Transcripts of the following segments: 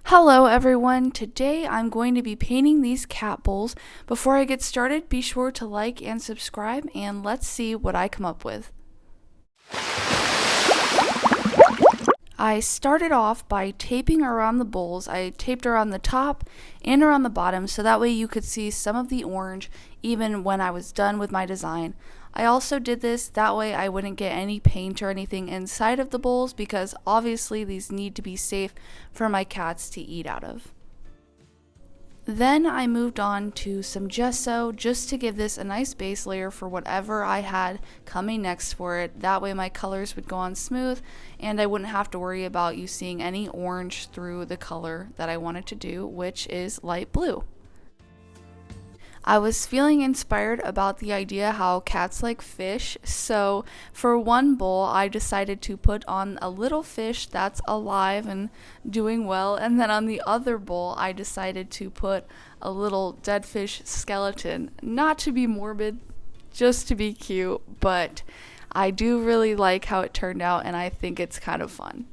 Hello everyone, today I'm going to be painting these cat bowls. Before I get started, be sure to like and subscribe and let's see what I come up with. I started off by taping around the bowls. I taped around the top and around the bottom so that way you could see some of the orange even when I was done with my design. I also did this that way I wouldn't get any paint or anything inside of the bowls because obviously these need to be safe for my cats to eat out of. Then I moved on to some gesso just to give this a nice base layer for whatever I had coming next for it. That way my colors would go on smooth and I wouldn't have to worry about you seeing any orange through the color that I wanted to do, which is light blue. I was feeling inspired about the idea how cats like fish, so for one bowl I decided to put on a little fish that's alive and doing well, and then on the other bowl I decided to put a little dead fish skeleton. Not to be morbid, just to be cute, but I do really like how it turned out and I think it's kind of fun.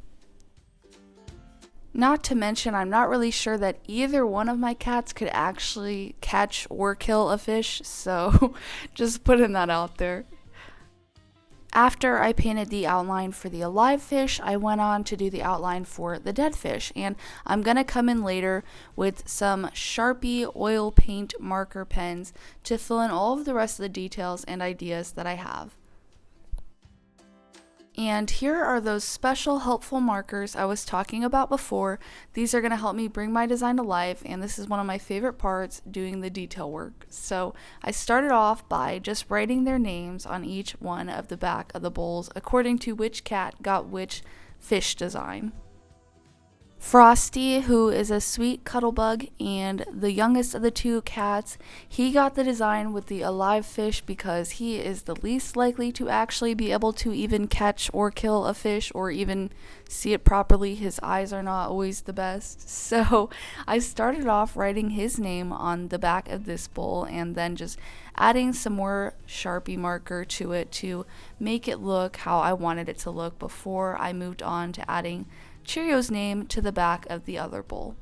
Not to mention, I'm not really sure that either one of my cats could actually catch or kill a fish, so just putting that out there. After I painted the outline for the alive fish, I went on to do the outline for the dead fish, and I'm going to come in later with some Sharpie oil paint marker pens to fill in all of the rest of the details and ideas that I have. And here are those special helpful markers I was talking about before. These are going to help me bring my design to life, and this is one of my favorite parts, doing the detail work. So I started off by just writing their names on each one of the back of the bowls according to which cat got which fish design. Frosty, who is a sweet cuddlebug and the youngest of the two cats, he got the design with the alive fish because he is the least likely to actually be able to even catch or kill a fish or even see it properly. His eyes are not always the best. So I started off writing his name on the back of this bowl and then just adding some more Sharpie marker to it to make it look how I wanted it to look before I moved on to adding Cheerio's name to the back of the other bowl.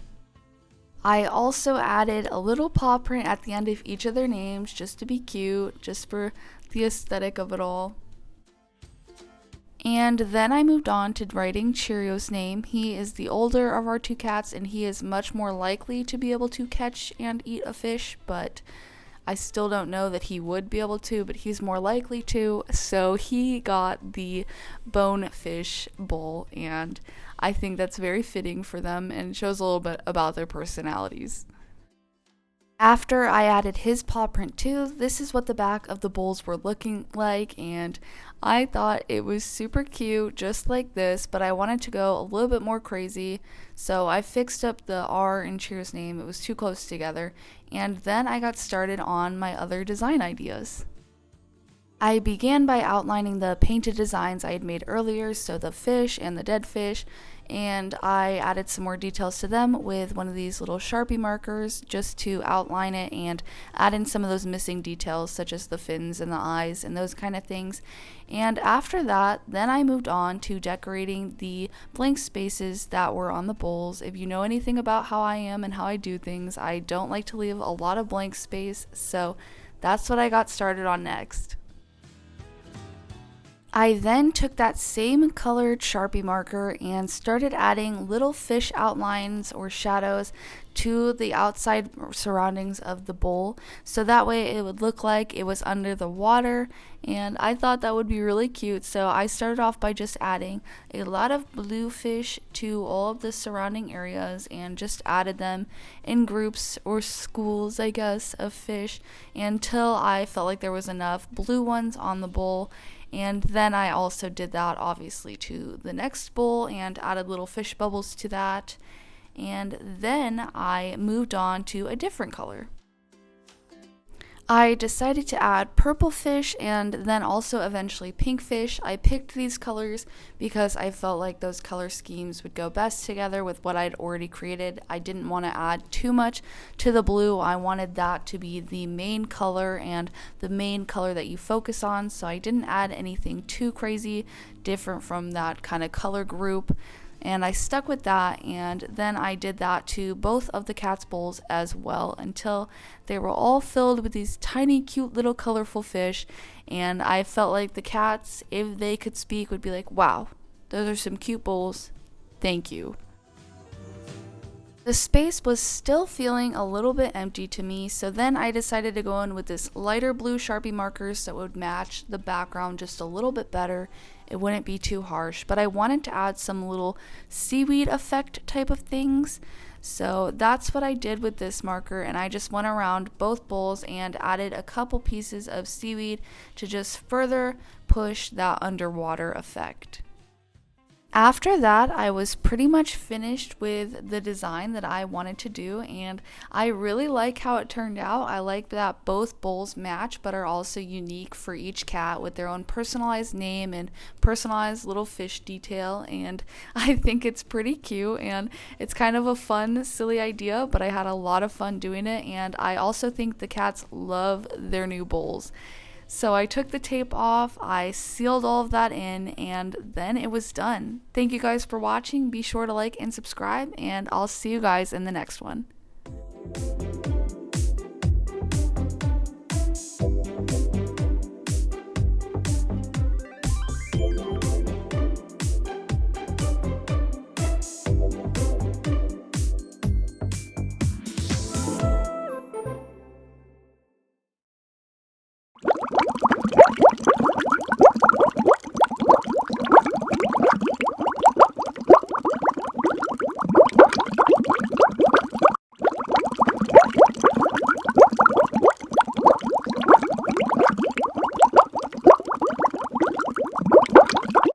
I also added a little paw print at the end of each of their names just to be cute, just for the aesthetic of it all. And then I moved on to writing Cheerio's name. He is the older of our two cats and he is much more likely to be able to catch and eat a fish, but I still don't know that he would be able to, but he's more likely to, so he got the bonefish bowl, and I think that's very fitting for them and shows a little bit about their personalities. After I added his paw print too, this is what the back of the bowls were looking like, and I thought it was super cute just like this, but I wanted to go a little bit more crazy, so I fixed up the R in Cheer's name. It was too close together, and then I got started on my other design ideas. I began by outlining the painted designs I had made earlier, so the fish and the dead fish, and I added some more details to them with one of these little Sharpie markers just to outline it and add in some of those missing details such as the fins and the eyes and those kind of things. And after that, then I moved on to decorating the blank spaces that were on the bowls. If you know anything about how I am and how I do things, I don't like to leave a lot of blank space, so that's what I got started on next. I then took that same colored Sharpie marker and started adding little fish outlines or shadows to the outside surroundings of the bowl, so that way it would look like it was under the water, and I thought that would be really cute, so I started off by just adding a lot of blue fish to all of the surrounding areas and just added them in groups or schools, I guess, of fish until I felt like there was enough blue ones on the bowl. And then I also did that obviously to the next bowl and added little fish bubbles to that. And then I moved on to a different color. I decided to add purple fish and then also eventually pink fish. I picked these colors because I felt like those color schemes would go best together with what I'd already created. I didn't want to add too much to the blue. I wanted that to be the main color and the main color that you focus on, so I didn't add anything too crazy different from that kind of color group. And I stuck with that, and then I did that to both of the cats' bowls as well until they were all filled with these tiny, cute, little colorful fish. And I felt like the cats, if they could speak, would be like, wow, those are some cute bowls. Thank you. The space was still feeling a little bit empty to me, so then I decided to go in with this lighter blue Sharpie markers that would match the background just a little bit better. It wouldn't be too harsh, but I wanted to add some little seaweed effect type of things. So that's what I did with this marker, and I just went around both bowls and added a couple pieces of seaweed to just further push that underwater effect. After that, I was pretty much finished with the design that I wanted to do, and I really like how it turned out. I like that both bowls match but are also unique for each cat with their own personalized name and personalized little fish detail, and I think it's pretty cute, and it's kind of a fun, silly idea, but I had a lot of fun doing it, and I also think the cats love their new bowls. So I took the tape off, I sealed all of that in, and then it was done. Thank you guys for watching. Be sure to like and subscribe, and I'll see you guys in the next one.